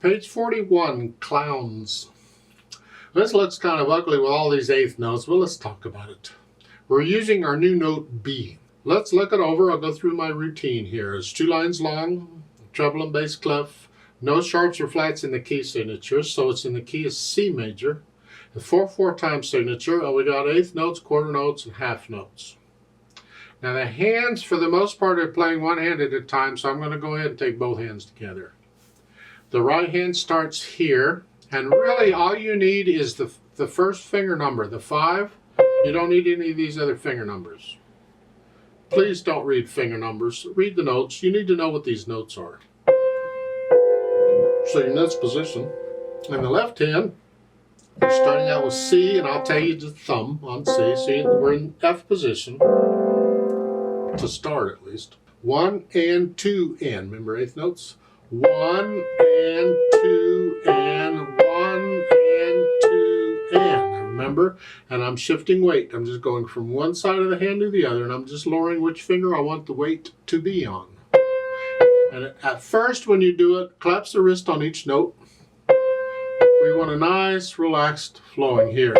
Page 41, clowns. This looks kind of ugly with all these eighth notes. Well, let's talk about it. We're using our new note B. Let's look it over. I'll go through my routine here. It's 2 lines long, treble and bass clef, no sharps or flats in the key signature, so it's in the key of C major. The 4/4 time signature, and we got eighth notes, quarter notes, and half notes. Now the hands, for the most part, are playing one hand at a time, so I'm going to go ahead and take both hands together. The right hand starts here, and really all you need is the first finger number, the 5. You don't need any of these other finger numbers. Please don't read finger numbers. Read the notes. You need to know what these notes are. So your next position. In the left hand, you're starting out with C, and I'll tell you the thumb on C. So we're in F position, to start at least. 1 and 2 and. Remember eighth notes? 1 and 2 and 1 and 2 and. Remember? And I'm shifting weight. I'm just going from one side of the hand to the other, and I'm just lowering which finger I want the weight to be on. And at first, when you do it, claps the wrist on each note. We want a nice, relaxed flowing here.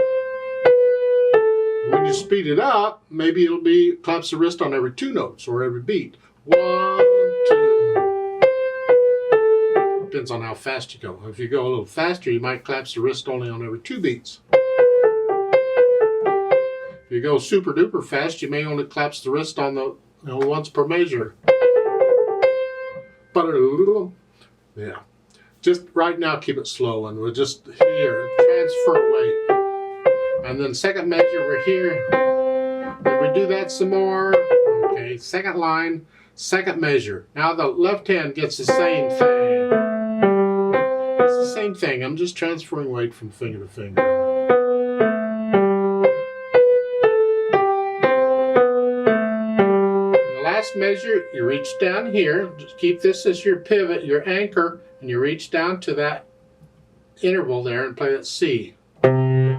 When you speed it up, maybe it'll be claps the wrist on every 2 notes or every beat. 1, 2. Depends on how fast you go. If you go a little faster, you might claps the wrist only on every 2 beats. If you go super duper fast, you may only claps the wrist on the once per measure. But yeah. Just right now, keep it slow, and we'll just here transfer weight. And then second measure, we're here. Then we do that some more. Okay, second line, second measure. Now the left hand gets the same thing. It's the same thing. I'm just transferring weight from finger to finger. The last measure, you reach down here. Just keep this as your pivot, your anchor, and you reach down to that interval there and play that C.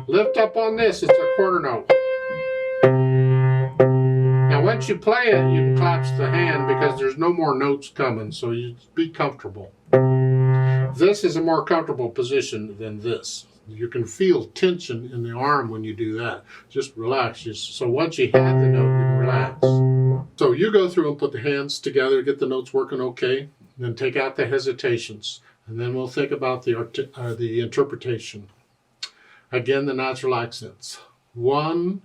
Lift up on this, it's a quarter note. Now once you play it, you can collapse the hand because there's no more notes coming, so you be comfortable. This is a more comfortable position than this. You can feel tension in the arm when you do that. Just relax. So once you have the note, you can relax. So you go through and put the hands together, get the notes working okay, then take out the hesitations, and then we'll think about the interpretation. Again, the natural accents. 1,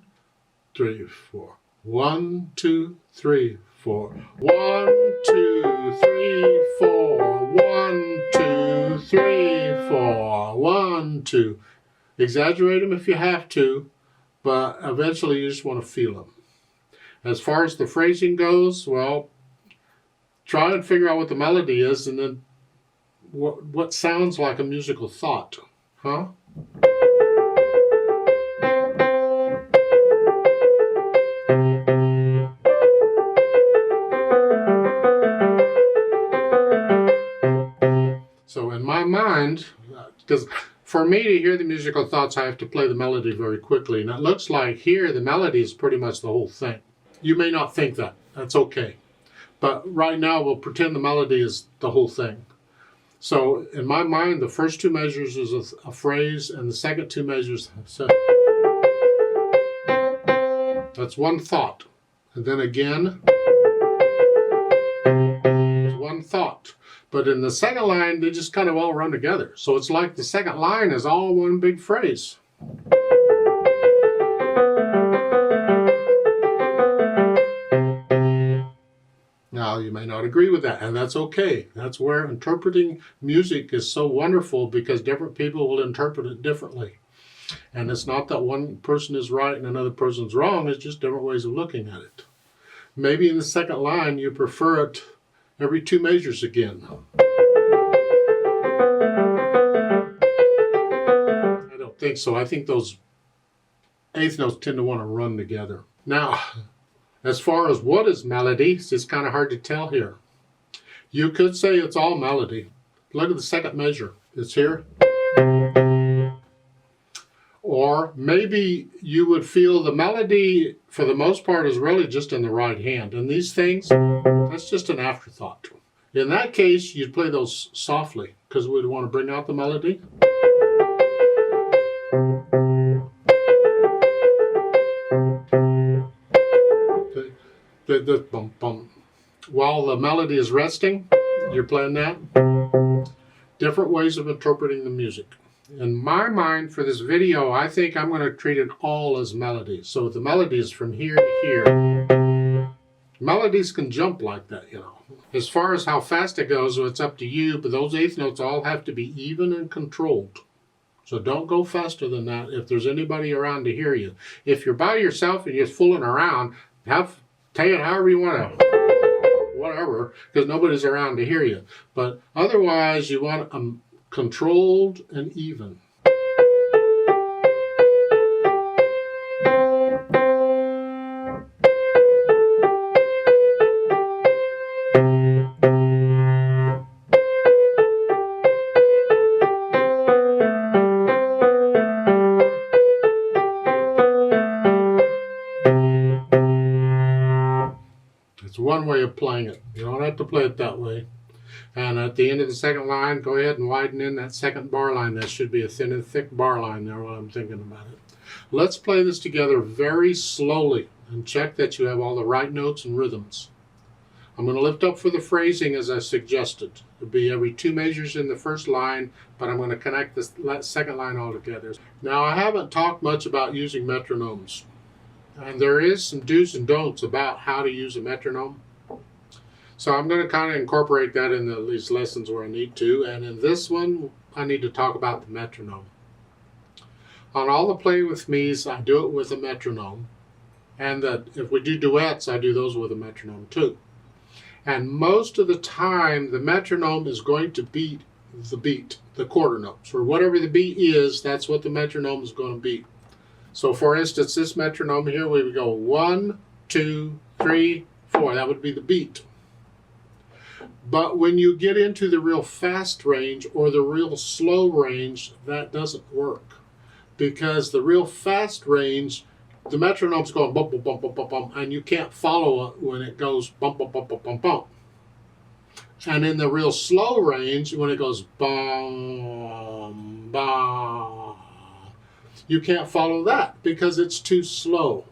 3, 4. 1, 2, 3, 4. 1, 2, 3, 4. 1, 2, 3, 4. 1, 2. Exaggerate them if you have to, but eventually you just want to feel them. As far as the phrasing goes, well, try and figure out what the melody is, and then what sounds like a musical thought, huh? So in my mind, because for me to hear the musical thoughts, I have to play the melody very quickly, and it looks like here the melody is pretty much the whole thing. You may not think that. That's okay. But right now, we'll pretend the melody is the whole thing. So in my mind, the first 2 measures is a phrase, and the second 2 measures, that's one thought. And then again, it's one thought. But in the second line, they just kind of all run together. So it's like the second line is all one big phrase. Now, you may not agree with that, and that's okay. That's where interpreting music is so wonderful, because different people will interpret it differently. And it's not that one person is right and another person's wrong, it's just different ways of looking at it. Maybe in the second line, you prefer it every 2 measures again. I don't think so. I think those eighth notes tend to want to run together. Now, as far as what is melody, it's kind of hard to tell here. You could say it's all melody. Look at the second measure. It's here. Or maybe you would feel the melody, for the most part, is really just in the right hand. And these things, that's just an afterthought. In that case, you'd play those softly because we'd want to bring out the melody. The bum, bum. While the melody is resting, you're playing that. Different ways of interpreting the music. In my mind, for this video, I think I'm going to treat it all as melodies. So the melody is from here to here. Melodies can jump like that, you know. As far as how fast it goes, it's up to you, but those eighth notes all have to be even and controlled. So don't go faster than that if there's anybody around to hear you. If you're by yourself and you're fooling around, take it however you want to, whatever, because nobody's around to hear you. But otherwise, you want them controlled and even. It's one way of playing it. You don't have to play it that way. And at the end of the second line, go ahead and widen in that second bar line. That should be a thin and thick bar line there while I'm thinking about it. Let's play this together very slowly and check that you have all the right notes and rhythms. I'm going to lift up for the phrasing as I suggested. It'll be every 2 measures in the first line, but I'm going to connect the second line all together. Now, I haven't talked much about using metronomes. And there is some do's and don'ts about how to use a metronome. So I'm going to kind of incorporate that in these lessons where I need to. And in this one, I need to talk about the metronome. On all the Play With Me's, I do it with a metronome. And if we do duets, I do those with a metronome too. And most of the time, the metronome is going to beat, the quarter notes. Or whatever the beat is, that's what the metronome is going to beat. So for instance, this metronome here, we would go 1, 2, 3, 4. That would be the beat. But when you get into the real fast range or the real slow range, that doesn't work. Because the real fast range, the metronome's going bump, bump, bump, bump, bump, bump, and you can't follow it when it goes bump, bump, bump, bump, bump, bump. And in the real slow range, when it goes bum, bum, you can't follow that because it's too slow.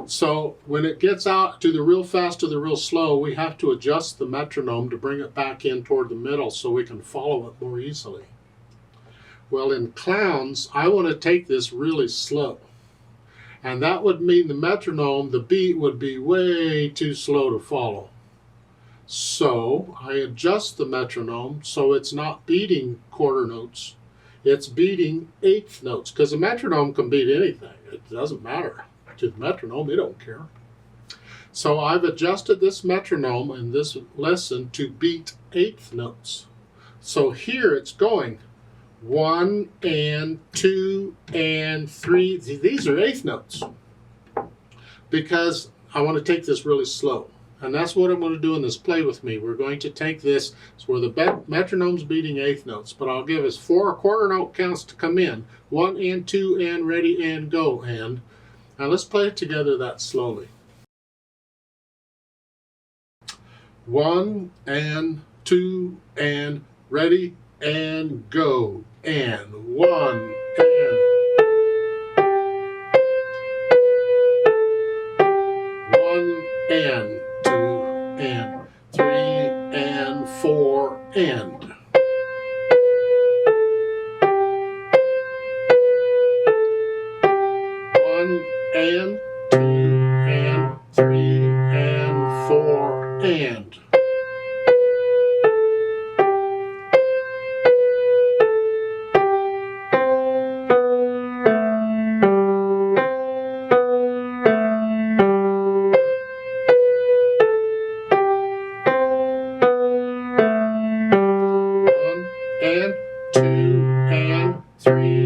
So when it gets out to the real fast or the real slow, we have to adjust the metronome to bring it back in toward the middle so we can follow it more easily. Well, in clowns, I want to take this really slow. And that would mean the metronome, the beat would be way too slow to follow. So I adjust the metronome so it's not beating quarter notes. It's beating eighth notes, because a metronome can beat anything. It doesn't matter to the metronome. It don't care. So I've adjusted this metronome in this lesson to beat eighth notes. So here it's going 1 and 2 and 3. These are eighth notes because I want to take this really slow. And that's what I'm going to do in this Play With Me. We're going to take this, it's where the metronome's beating eighth notes, but I'll give us 4 quarter note counts to come in. 1 and 2 and ready and go and. Now let's play it together that slowly. 1 and 2 and ready and go and 1 and 1 and 2 and 3 and 4 and 1 and 2 and 3 and 4 and. And 2 and 3